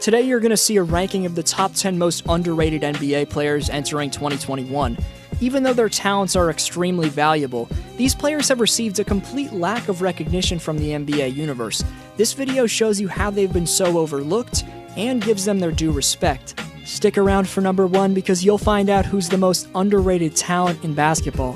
Today you're going to see a ranking of the top 10 most underrated NBA players entering 2021. Even though their talents are extremely valuable, these players have received a complete lack of recognition from the NBA universe. This video shows you how they've been so overlooked and gives them their due respect. Stick around for number 1 because you'll find out who's the most underrated talent in basketball.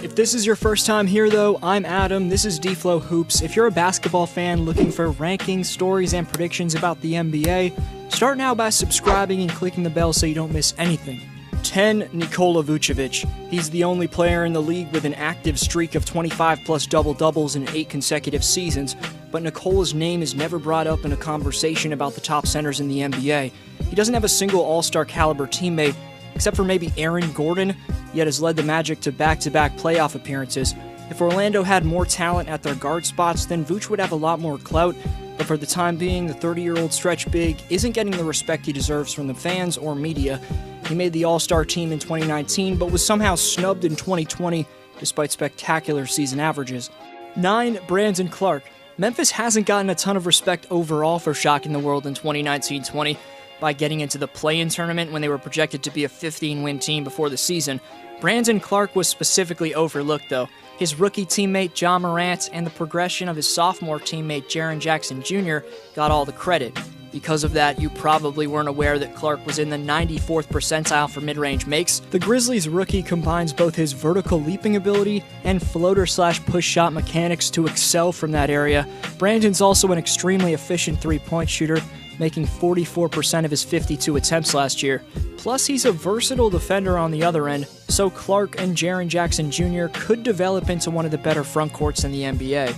If this is your first time here though, I'm Adam, this is D-Flow Hoops. If you're a basketball fan looking for rankings, stories, and predictions about the NBA, start now by subscribing and clicking the bell so you don't miss anything. 10. Nikola Vucevic. He's the only player in the league with an active streak of 25-plus double-doubles in 8 consecutive seasons, but Nikola's name is never brought up in a conversation about the top centers in the NBA. He doesn't have a single all-star caliber teammate, except for maybe Aaron Gordon, yet has led the Magic to back-to-back playoff appearances. If Orlando had more talent at their guard spots, then Vooch would have a lot more clout, but for the time being, the 30-year-old stretch big isn't getting the respect he deserves from the fans or media. He made the All-Star team in 2019, but was somehow snubbed in 2020, despite spectacular season averages. 9. Brandon Clarke. Memphis hasn't gotten a ton of respect overall for shocking the world in 2019-20, by getting into the play-in tournament when they were projected to be a 15-win team before the season. Brandon Clarke was specifically overlooked, though. His rookie teammate Ja Morant and the progression of his sophomore teammate Jaren Jackson Jr. got all the credit. Because of that, you probably weren't aware that Clarke was in the 94th percentile for mid-range makes. The Grizzlies rookie combines both his vertical leaping ability and floater/push shot mechanics to excel from that area. Brandon's also an extremely efficient three-point shooter, making 44% of his 52 attempts last year. Plus, he's a versatile defender on the other end, so Clarke and Jaren Jackson Jr. could develop into one of the better front courts in the NBA.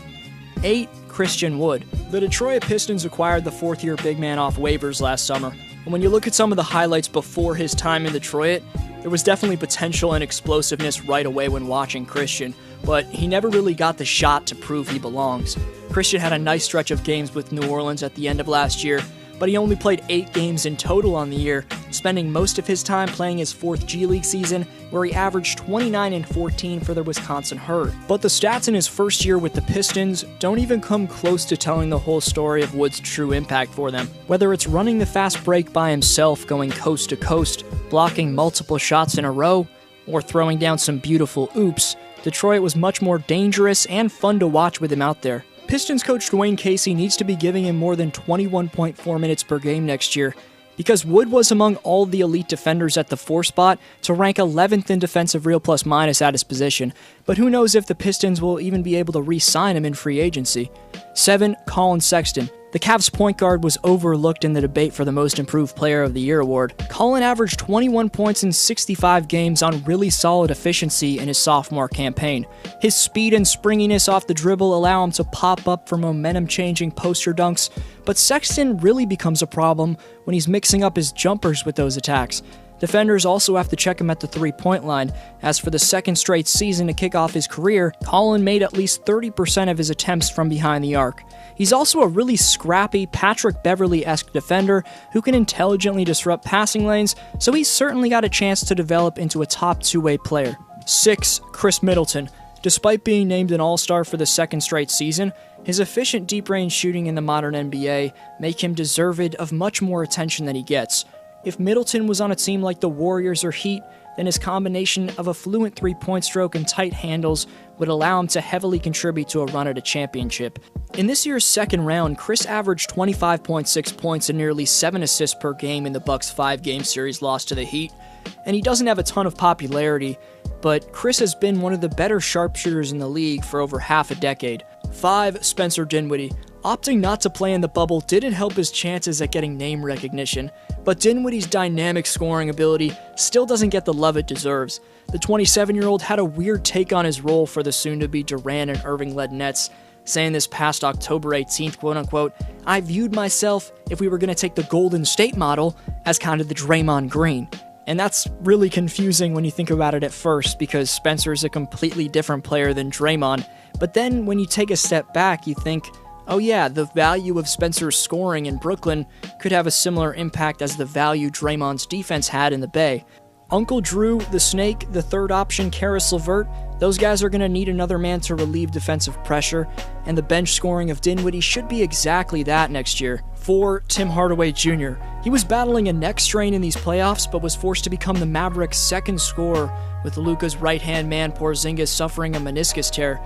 8. Christian Wood. The Detroit Pistons acquired the fourth-year big man off waivers last summer, and when you look at some of the highlights before his time in Detroit, there was definitely potential and explosiveness right away when watching Christian, but he never really got the shot to prove he belongs. Christian had a nice stretch of games with New Orleans at the end of last year, but he only played 8 games in total on the year, spending most of his time playing his 4th G League season, where he averaged 29 and 14 for the Wisconsin Herd. But the stats in his first year with the Pistons don't even come close to telling the whole story of Wood's true impact for them. Whether it's running the fast break by himself, going coast to coast, blocking multiple shots in a row, or throwing down some beautiful oops, Detroit was much more dangerous and fun to watch with him out there. Pistons coach Dwayne Casey needs to be giving him more than 21.4 minutes per game next year, because Wood was among all the elite defenders at the 4 spot to rank 11th in defensive real plus minus at his position, but who knows if the Pistons will even be able to re-sign him in free agency. 7. Colin Sexton. The Cavs point guard was overlooked in the debate for the Most Improved Player of the Year award. Colin averaged 21 points in 65 games on really solid efficiency in his sophomore campaign. His speed and springiness off the dribble allow him to pop up for momentum-changing poster dunks, but Sexton really becomes a problem when he's mixing up his jumpers with those attacks. Defenders also have to check him at the three-point line, as for the second straight season to kick off his career, Colin made at least 30% of his attempts from behind the arc. He's also a really scrappy, Patrick Beverley-esque defender who can intelligently disrupt passing lanes, so he's certainly got a chance to develop into a top two-way player. 6. Chris Middleton. Despite being named an All-Star for the second straight season, his efficient deep-range shooting in the modern NBA make him deserved of much more attention than he gets. If Middleton was on a team like the Warriors or Heat, then his combination of a fluent three-point stroke and tight handles would allow him to heavily contribute to a run at a championship. In this year's second round, Chris averaged 25.6 points and nearly 7 assists per game in the Bucks' 5-game series loss to the Heat, and he doesn't have a ton of popularity, but Chris has been one of the better sharpshooters in the league for over half a decade. 5. Spencer Dinwiddie. Opting not to play in the bubble didn't help his chances at getting name recognition, but Dinwiddie's dynamic scoring ability still doesn't get the love it deserves. The 27-year-old had a weird take on his role for the soon-to-be Durant and Irving-led Nets, saying this past October 18th, quote-unquote, "I viewed myself, if we were going to take the Golden State model, as kind of the Draymond Green." And that's really confusing when you think about it at first, because Spencer is a completely different player than Draymond. But then when you take a step back, you think, oh yeah, the value of Spencer's scoring in Brooklyn could have a similar impact as the value Draymond's defense had in the Bay. Uncle Drew, the Snake, the third option, Caris LeVert, those guys are going to need another man to relieve defensive pressure, and the bench scoring of Dinwiddie should be exactly that next year. 4. Tim Hardaway Jr. He was battling a neck strain in these playoffs, but was forced to become the Mavericks' second scorer, with Luka's right-hand man Porzingis suffering a meniscus tear.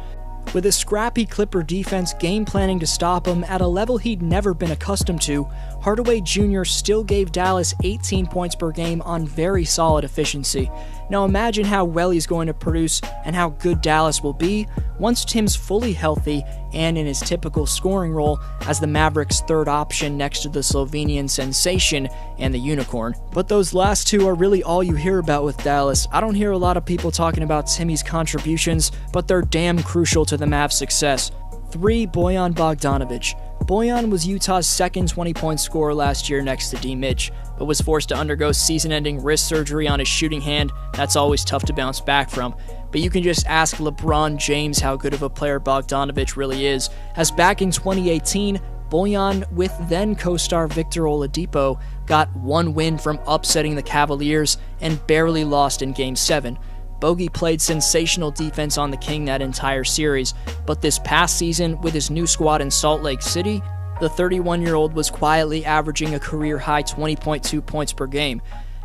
With a scrappy Clipper defense game planning to stop him at a level he'd never been accustomed to, Hardaway Jr. still gave Dallas 18 points per game on very solid efficiency. Now imagine how well he's going to produce and how good Dallas will be once Tim's fully healthy and in his typical scoring role as the Mavericks' third option next to the Slovenian sensation and the unicorn. But those last two are really all you hear about with Dallas. I don't hear a lot of people talking about Timmy's contributions, but they're damn crucial to the Mavs' success. 3. Bojan Bogdanovic. Bojan was Utah's second 20-point scorer last year next to D. Mitch, but was forced to undergo season-ending wrist surgery on his shooting hand. That's always tough to bounce back from. But you can just ask LeBron James how good of a player Bogdanovic really is, as back in 2018, Bojan, with then co-star Victor Oladipo, got one win from upsetting the Cavaliers and barely lost in Game 7. Bogey played sensational defense on the King that entire series, but this past season, with his new squad in Salt Lake City, the 31-year-old was quietly averaging a career-high 20.2 points per game.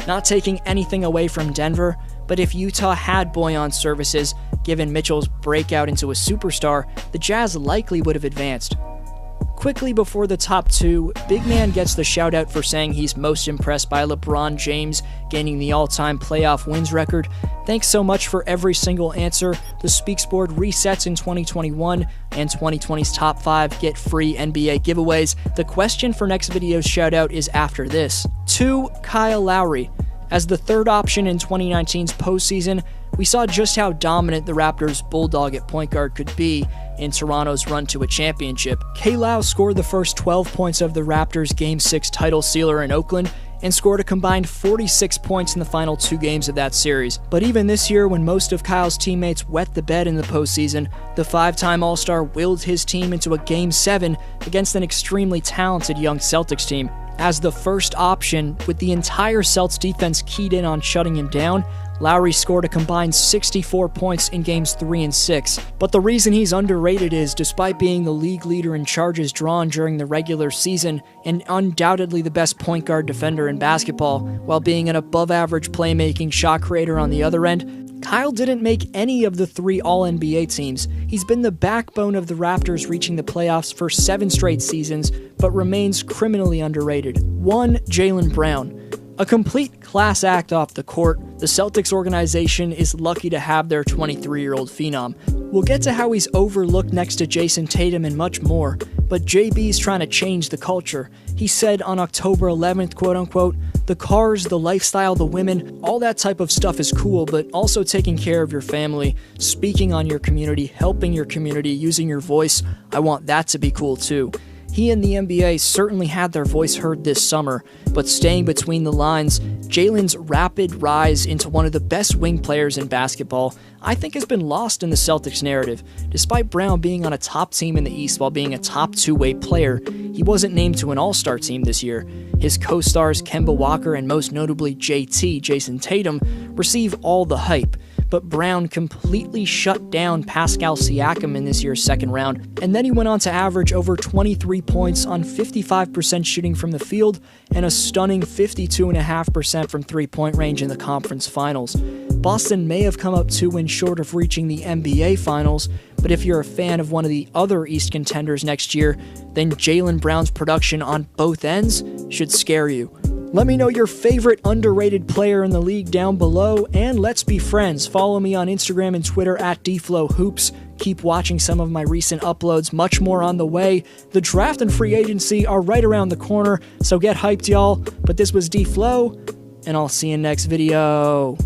Not taking anything away from Denver, but if Utah had Bojan's services, given Mitchell's breakout into a superstar, the Jazz likely would have advanced. Quickly before the top two, Big Man gets the shout out for saying he's most impressed by LeBron James gaining the all-time playoff wins record. Thanks so much for every single answer. The Speaks board resets in 2021, and 2020's top 5 get free NBA giveaways. The question for next video's shout out is after this. 2. Kyle Lowry. As the third option in 2019's postseason, we saw just how dominant the Raptors' bulldog at point guard could be in Toronto's run to a championship. K-Low scored the first 12 points of the Raptors' Game 6 title sealer in Oakland and scored a combined 46 points in the final 2 games of that series. But even this year, when most of Kyle's teammates wet the bed in the postseason, the 5-time All-Star willed his team into a Game 7 against an extremely talented young Celtics team. As the first option, with the entire Celtics defense keyed in on shutting him down, Lowry scored a combined 64 points in Games 3 and 6. But the reason he's underrated is, despite being the league leader in charges drawn during the regular season, and undoubtedly the best point guard defender in basketball, while being an above-average playmaking shot creator on the other end, Kyle didn't make any of the 3 All-NBA teams. He's been the backbone of the Raptors reaching the playoffs for 7 straight seasons, but remains criminally underrated. 1. Jaylen Brown. A complete class act off the court, the Celtics organization is lucky to have their 23-year-old phenom. We'll get to how he's overlooked next to Jason Tatum and much more, but JB's trying to change the culture. He said on October 11th, quote-unquote, "The cars, the lifestyle, the women, all that type of stuff is cool, but also taking care of your family, speaking on your community, helping your community, using your voice, I want that to be cool too." He and the NBA certainly had their voice heard this summer, but staying between the lines, Jaylen's rapid rise into one of the best wing players in basketball, I think, has been lost in the Celtics narrative. Despite Brown being on a top team in the East while being a top two-way player, he wasn't named to an All-Star team this year. His co-stars Kemba Walker and most notably JT, Jason Tatum, receive all the hype, but Brown completely shut down Pascal Siakam in this year's second round, and then he went on to average over 23 points on 55% shooting from the field and a stunning 52.5% from three-point range in the conference finals. Boston may have come up 2 wins short of reaching the NBA Finals, but if you're a fan of one of the other East contenders next year, then Jaylen Brown's production on both ends should scare you. Let me know your favorite underrated player in the league down below, and let's be friends. Follow me on Instagram and Twitter at DFlowHoops. Keep watching some of my recent uploads, much more on the way. The draft and free agency are right around the corner, so get hyped, y'all. But this was DFlow, and I'll see you in next video.